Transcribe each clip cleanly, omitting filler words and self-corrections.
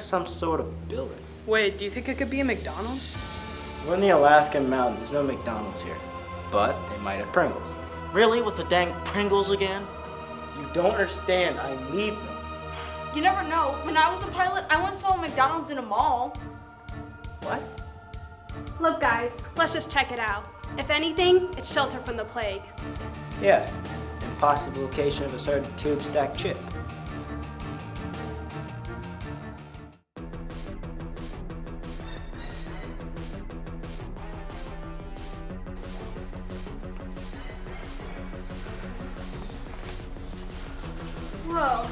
some sort of building. Wait, do you think it could be a McDonald's? We're in the Alaskan mountains. There's no McDonald's here. But they might have Pringles. Really? With the dang Pringles again? You don't understand. I need them. You never know. When I was a pilot, I once saw a McDonald's in a mall. What? Look, guys, let's just check it out. If anything, it's shelter from the plague. Yeah. And possible location of a certain tube stack chip. Whoa,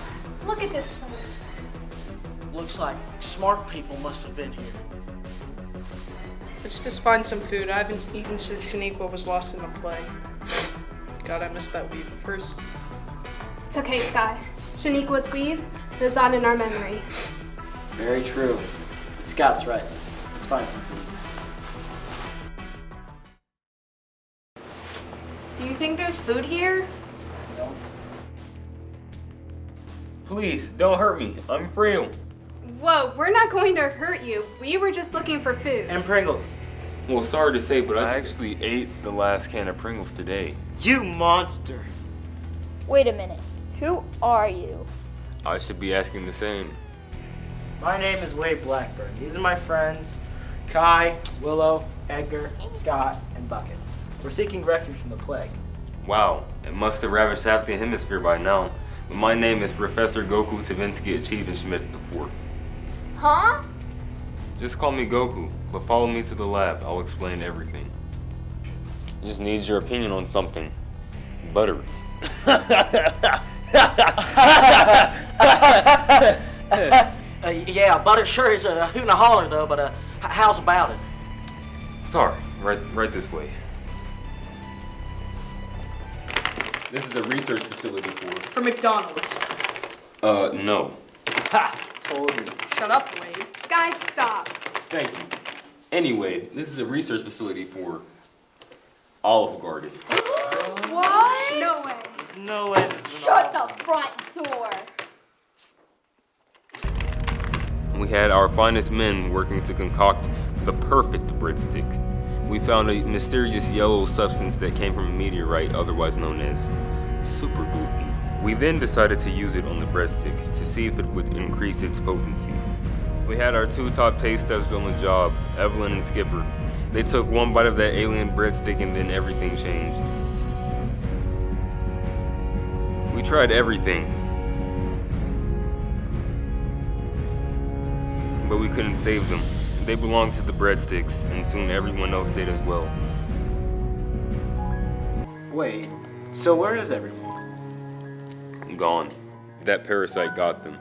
look at this place. Looks like smart people must have been here. Let's just find some food. I haven't eaten since Shaniqua was lost in the plague. God, I missed that weave of hers. It's okay, Sky. Shaniqua's weave lives on in our memory. Very true. Scott's right. Let's find some food. Do you think there's food here? No. Please, don't hurt me. I'm frail. Whoa, we're not going to hurt you. We were just looking for food. And Pringles. Well, sorry to say, but I actually ate the last can of Pringles today. You monster. Wait a minute. Who are you? I should be asking the same. My name is Wade Blackburn. These are my friends, Kai, Willow, Edgar, Scott, and Bucket. We're seeking refuge from the plague. Wow, it must have ravaged half the hemisphere by now. But my name is Professor Goku Tavinsky Achievement Schmidt IV. Huh? Just call me Goku, but follow me to the lab. I'll explain everything. Just needs your opinion on something. Butter. Yeah, butter sure is a hoot and a holler though, but how's about it? Sorry, right this way. This is a research facility For McDonald's. no. Ha! Told you. Shut up, Wade. Guys, stop. Thank you. Anyway, this is a research facility for Olive Garden. What? No way. There's no way this is Shut the front door! We had our finest men working to concoct the perfect breadstick. We found a mysterious yellow substance that came from a meteorite, otherwise known as super gluten. We then decided to use it on the breadstick to see if it would increase its potency. We had our two top taste testers on the job, Evelyn and Skipper. They took one bite of that alien breadstick and then everything changed. We tried everything, but we couldn't save them. They belonged to the breadsticks, and soon everyone else did as well. Wait, so where is everyone? Gone. That parasite got them.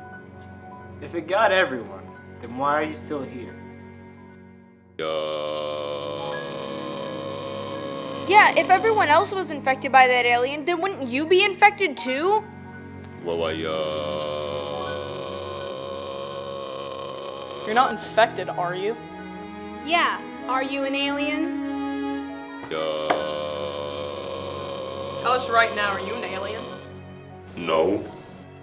If it got everyone, then why are you still here? Yeah, if everyone else was infected by that alien, then wouldn't you be infected too? Well, You're not infected, are you? Yeah, are you an alien? Tell us right now, are you an alien? No.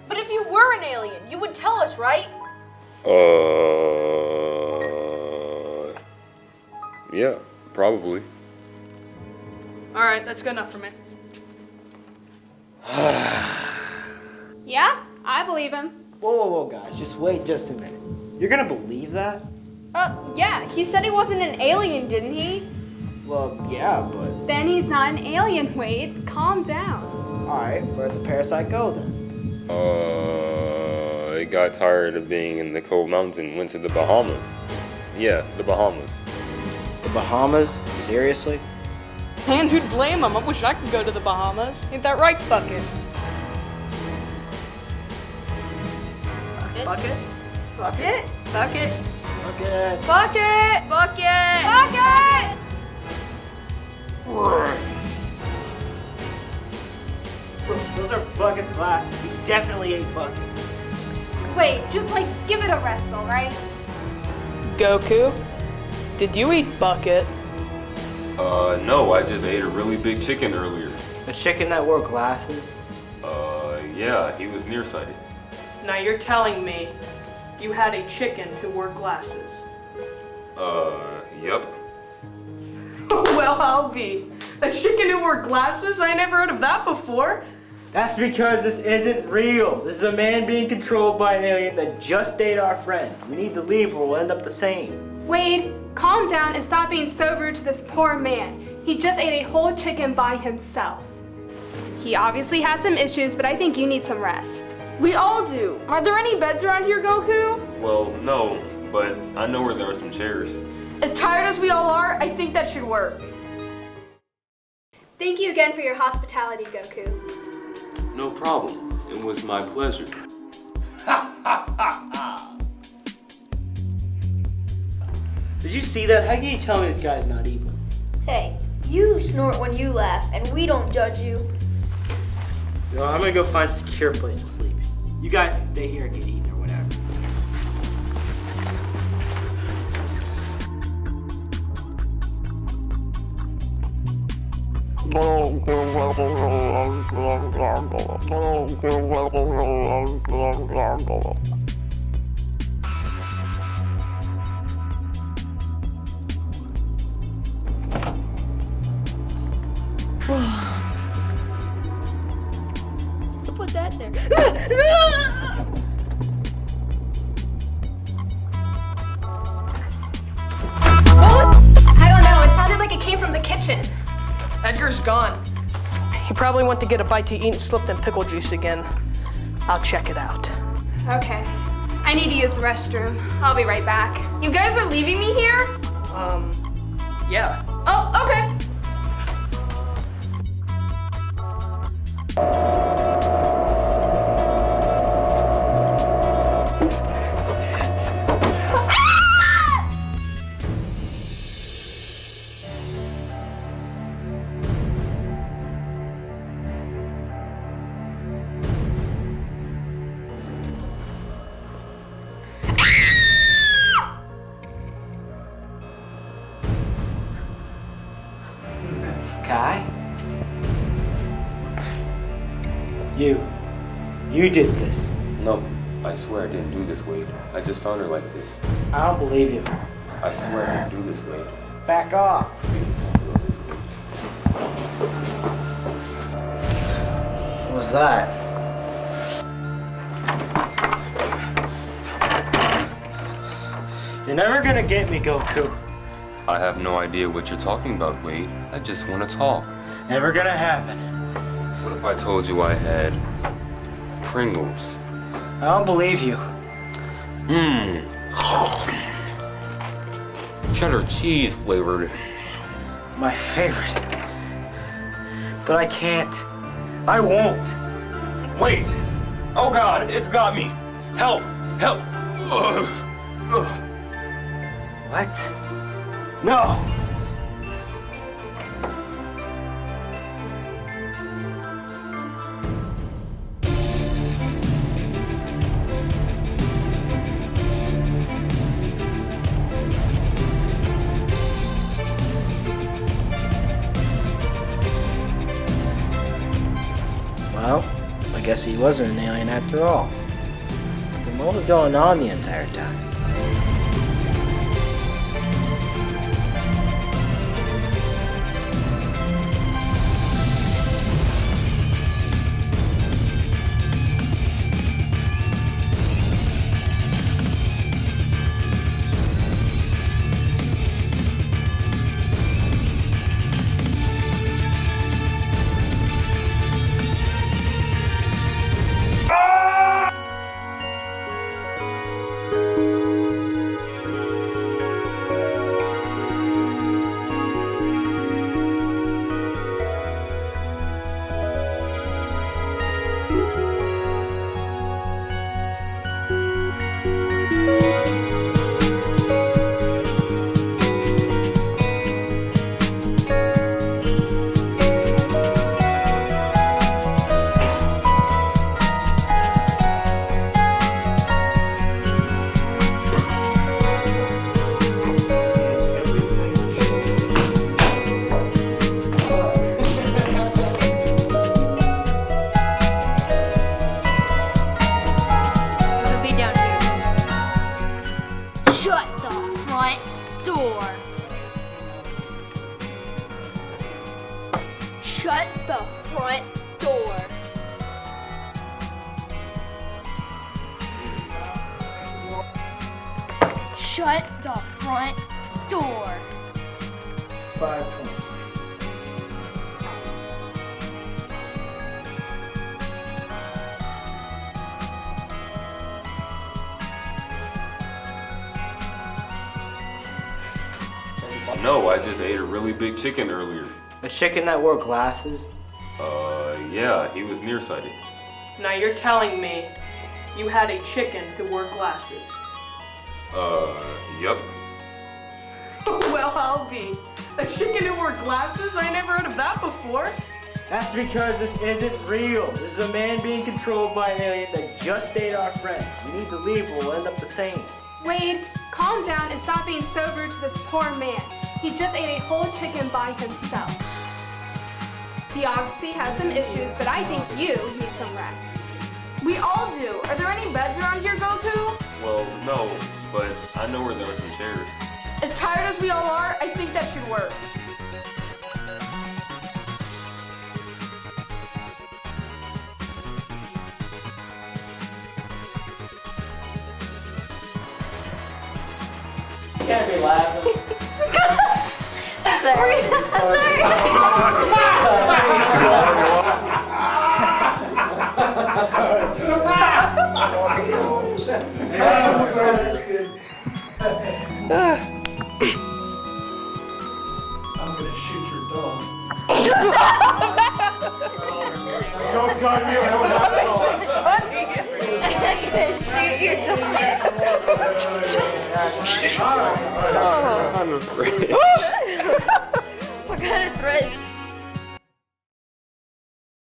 But if you were an alien, you would tell us, right? Yeah, probably. Alright, that's good enough for me. Yeah, I believe him. Whoa, guys, just wait just a minute. You're gonna believe that? Yeah, he said he wasn't an alien, didn't he? Well, yeah, but... Then he's not an alien, Wade. Calm down. Alright, where'd the parasite go then? It got tired of being in the cold mountains and went to the Bahamas. Yeah, the Bahamas. The Bahamas? Seriously? And who'd blame him? I wish I could go to the Bahamas. Ain't that right, Bucket? Bucket? Bucket? Bucket? Okay. Bucket! Bucket! Bucket! Those are Bucket's glasses. He definitely ate Bucket. Wait, just like give it a rest, all right? Goku, did you eat Bucket? No, I just ate a really big chicken earlier. A chicken that wore glasses? Yeah, he was nearsighted. Now you're telling me you had a chicken who wore glasses. Yep. Well, I'll be. A chicken who wore glasses? I never heard of that before. That's because this isn't real. This is a man being controlled by an alien that just ate our friend. We need to leave or we'll end up the same. Wade, calm down and stop being so rude to this poor man. He just ate a whole chicken by himself. He obviously has some issues, but I think you need some rest. We all do. Are there any beds around here, Goku? Well, no, but I know where there are some chairs. As tired as we all are, I think that should work. Thank you again for your hospitality, Goku. No problem. It was my pleasure. Did you see that? How can you tell me this guy's not evil? Hey, you snort when you laugh, and we don't judge you. You know, I'm gonna go find a secure place to sleep. You guys can stay here and get eaten or whatever. Put that there. I don't know, it sounded like it came from the kitchen. Edgar's gone. He probably went to get a bite to eat and slipped in pickle juice again. I'll check it out. Okay. I need to use the restroom. I'll be right back. You guys are leaving me here? Yeah. Oh, okay. Kai? You did this. No, I swear I didn't do this, Wade. I just found her like this. I don't believe you. I swear I didn't do this, Wade. Back off. What was that? You're never gonna get me, Goku. I have no idea what you're talking about, Wade. I just want to talk. Never gonna happen. What if I told you I had Pringles? I don't believe you. Cheddar cheese flavored. My favorite. But I can't. I won't. Wait! Oh God, it's got me! Help! Help! Ugh. Ugh. What? No! Well, I guess he wasn't an alien after all. But then what was going on the entire time? door. Shut the front door. Shut the front door. 520. No, I just ate a really big chicken earlier. A chicken that wore glasses? Yeah, he was nearsighted. Now you're telling me you had a chicken who wore glasses. Yep. Well, I'll be. A chicken who wore glasses? I never heard of that before. That's because this isn't real. This is a man being controlled by an alien that just ate our friend. We need to leave or we'll end up the same. Wade, calm down and stop being so rude to this poor man. He just ate a whole chicken by himself. He obviously has some issues, but I think you need some rest. We all do. Are there any beds around here, Goku? Well, no, but I know where there are some chairs. As tired as we all are, I think that should work. You can't be laughing. I'm gonna shoot your dog. Joke's on you. I'm afraid.